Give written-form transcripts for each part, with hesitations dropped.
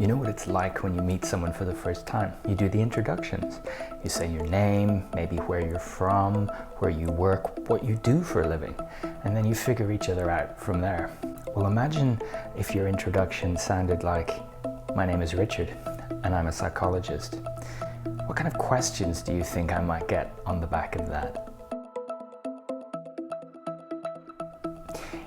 You know what it's like when you meet someone for the first time. You do the introductions. You say your name, maybe where you're from, where you work, what you do for a living, and then you figure each other out from there. Well, imagine if your introduction sounded like, "My name is Richard, and I'm a psychologist." What kind of questions do you think I might get on the back of that?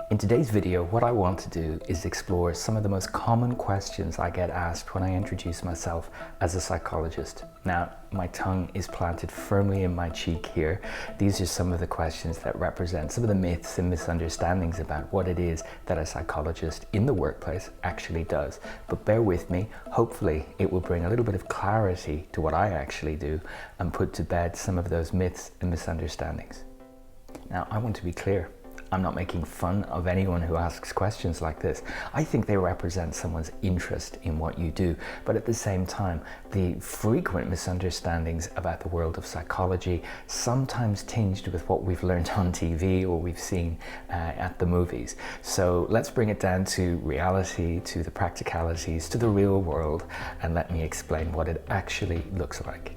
In today's video, what I want to do is explore some of the most common questions I get asked when I introduce myself as a psychologist. Now, my tongue is planted firmly in my cheek here. These are some of the questions that represent some of the myths and misunderstandings about what it is that a psychologist in the workplace actually does. But bear with me, hopefully it will bring a little bit of clarity to what I actually do and put to bed some of those myths and misunderstandings. Now, I want to be clear. I'm not making fun of anyone who asks questions like this. I think they represent someone's interest in what you do, but at the same time, the frequent misunderstandings about the world of psychology, sometimes tinged with what we've learned on TV or we've seen at the movies. So let's bring it down to reality, to the practicalities, to the real world, and let me explain what it actually looks like.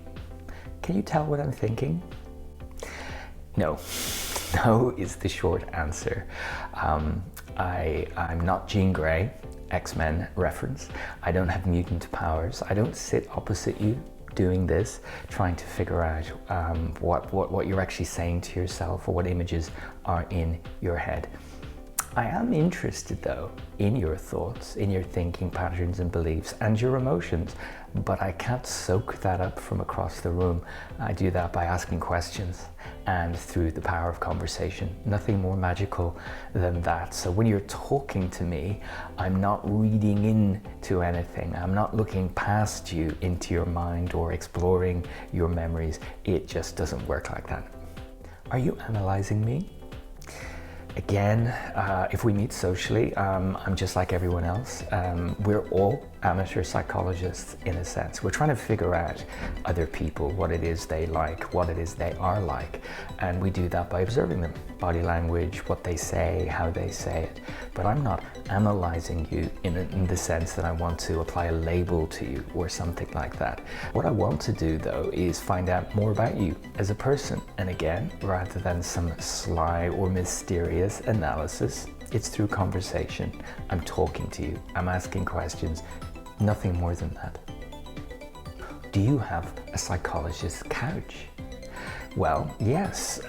Can you tell what I'm thinking? No. No is the short answer. I'm not Jean Grey, X-Men reference. I don't have mutant powers. I don't sit opposite you doing this, trying to figure out what you're actually saying to yourself or what images are in your head. I am interested though in your thoughts, in your thinking patterns and beliefs and your emotions, but I can't soak that up from across the room. I do that by asking questions and through the power of conversation. Nothing more magical than that. So when you're talking to me, I'm not reading into anything. I'm not looking past you into your mind or exploring your memories. It just doesn't work like that. Are you analyzing me? Again, if we meet socially, I'm just like everyone else. We're all amateur psychologists in a sense. We're trying to figure out other people, what it is they like, what it is they are like. And we do that by observing them, body language, what they say, how they say it. But I'm not analyzing you in the sense that I want to apply a label to you or something like that. What I want to do though is find out more about you as a person. And again, rather than some sly or mysterious analysis, it's through conversation. I'm talking to you, I'm asking questions, nothing more than that. Do you have a psychologist's couch? Well, yes.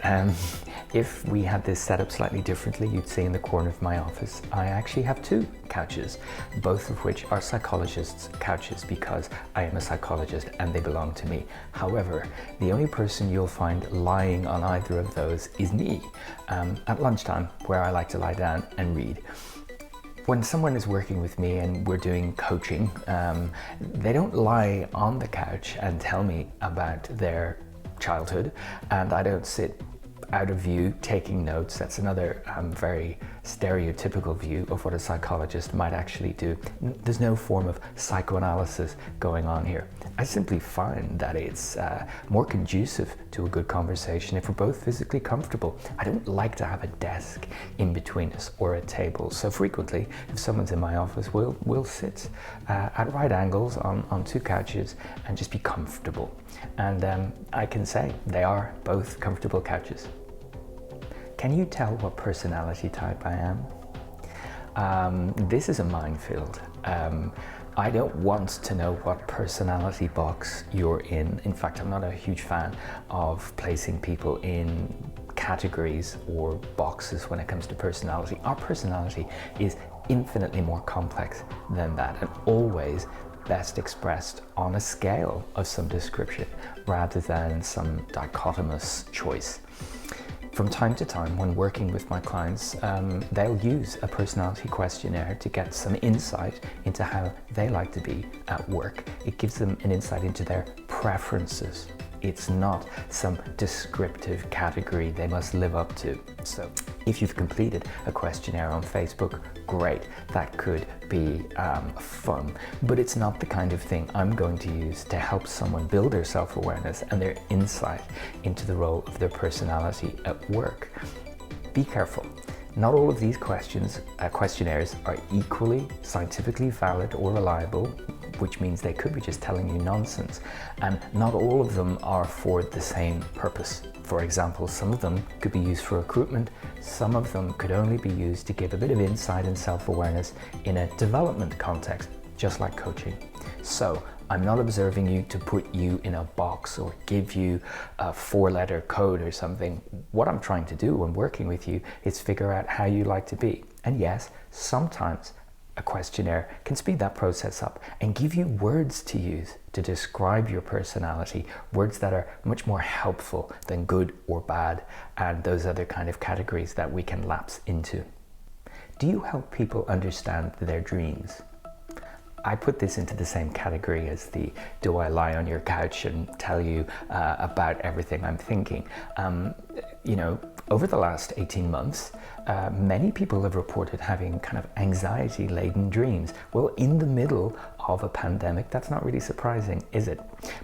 If we had this set up slightly differently, you'd see in the corner of my office, I actually have two couches, both of which are psychologists' couches because I am a psychologist and they belong to me. However, the only person you'll find lying on either of those is me at lunchtime, where I like to lie down and read. When someone is working with me and we're doing coaching, they don't lie on the couch and tell me about their childhood, and I don't sit out of view taking notes. That's another very stereotypical view of what a psychologist might actually do. There's no form of psychoanalysis going on here. I simply find that it's more conducive to a good conversation if we're both physically comfortable. I don't like to have a desk in between us or a table. So frequently, if someone's in my office, we'll sit at right angles on two couches and just be comfortable. And I can say they are both comfortable couches. Can you tell what personality type I am? This is a minefield. I don't want to know what personality box you're in. In fact, I'm not a huge fan of placing people in categories or boxes when it comes to personality. Our personality is infinitely more complex than that, and always best expressed on a scale of some description rather than some dichotomous choice. From time to time, when working with my clients, they'll use a personality questionnaire to get some insight into how they like to be at work. It gives them an insight into their preferences. It's not some descriptive category they must live up to. So if you've completed a questionnaire on Facebook, great, that could be fun, but it's not the kind of thing I'm going to use to help someone build their self-awareness and their insight into the role of their personality at work. Be careful. Not all of these questionnaires are equally scientifically valid or reliable, which means they could be just telling you nonsense. And not all of them are for the same purpose. For example, some of them could be used for recruitment. Some of them could only be used to give a bit of insight and self-awareness in a development context, just like coaching. So I'm not observing you to put you in a box or give you a 4-letter code or something. What I'm trying to do when working with you is figure out how you like to be. And yes, sometimes a questionnaire can speed that process up and give you words to use to describe your personality, words that are much more helpful than good or bad and those other kind of categories that we can lapse into. Do you help people understand their dreams? I put this into the same category as the do I lie on your couch and tell you about everything I'm thinking. You know, over the last 18 months, many people have reported having kind of anxiety-laden dreams. Well, in the middle of a pandemic, that's not really surprising, is it?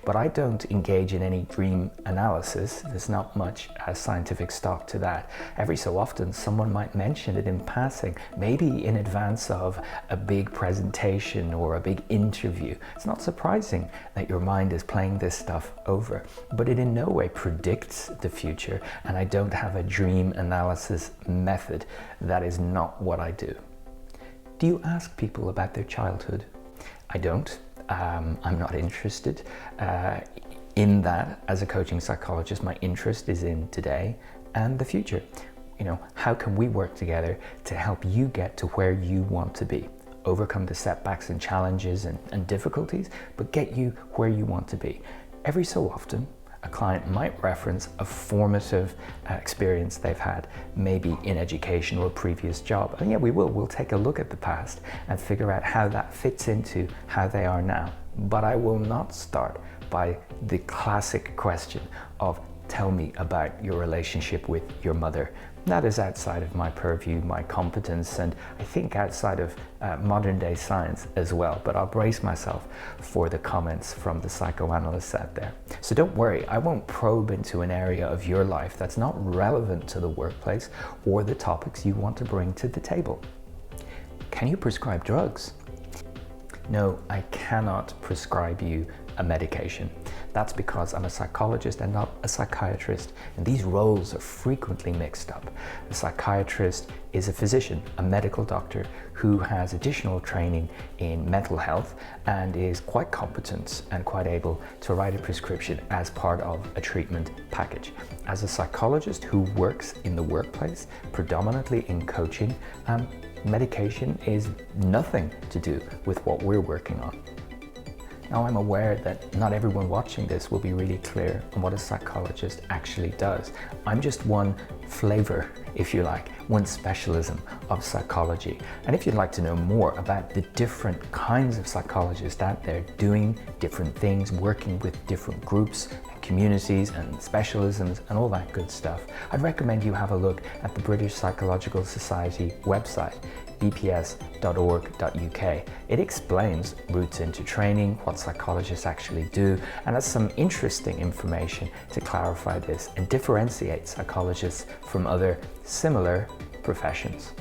But I don't engage in any dream analysis. There's not much scientific stock to that. Every so often, someone might mention it in passing, maybe in advance of a big presentation or a big interview. It's not surprising that your mind is playing this stuff over, but it in no way predicts the future, and I don't have a dream analysis method. That is not what I do. Do you ask people about their childhood? I don't. I'm not interested in that. As a coaching psychologist, my interest is in today and the future. You know, how can we work together to help you get to where you want to be? Overcome the setbacks and challenges and difficulties, but get you where you want to be. Every so often, a client might reference a formative experience they've had, maybe in education or a previous job. And yeah, we'll take a look at the past and figure out how that fits into how they are now. But I will not start by the classic question of, tell me about your relationship with your mother. That is outside of my purview, my competence, and I think outside of modern day science as well. But I'll brace myself for the comments from the psychoanalysts out there. So don't worry, I won't probe into an area of your life that's not relevant to the workplace or the topics you want to bring to the table. Can you prescribe drugs? No, I cannot prescribe you a medication. That's because I'm a psychologist and not a psychiatrist, and these roles are frequently mixed up. A psychiatrist is a physician, a medical doctor who has additional training in mental health and is quite competent and quite able to write a prescription as part of a treatment package. As a psychologist who works in the workplace, predominantly in coaching, medication is nothing to do with what we're working on. Now, I'm aware that not everyone watching this will be really clear on what a psychologist actually does. I'm just one flavor, if you like, one specialism of psychology. And if you'd like to know more about the different kinds of psychologists out there doing different things, working with different groups and communities and specialisms and all that good stuff, I'd recommend you have a look at the British Psychological Society website, bps.org.uk. It explains routes into training, what psychologists actually do, and has some interesting information to clarify this and differentiate psychologists from other similar professions.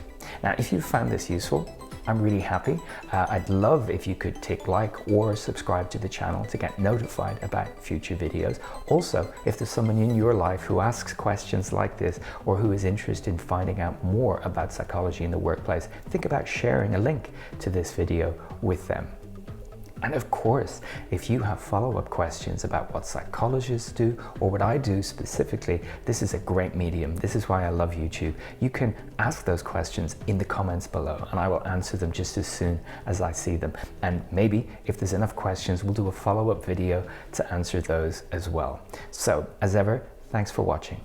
Now, if you found this useful, I'm really happy. I'd love if you could tick like or subscribe to the channel to get notified about future videos. Also, if there's someone in your life who asks questions like this or who is interested in finding out more about psychology in the workplace, think about sharing a link to this video with them. And of course, if you have follow-up questions about what psychologists do or what I do specifically, this is a great medium. This is why I love YouTube. You can ask those questions in the comments below and I will answer them just as soon as I see them. And maybe if there's enough questions, we'll do a follow-up video to answer those as well. So as ever, thanks for watching.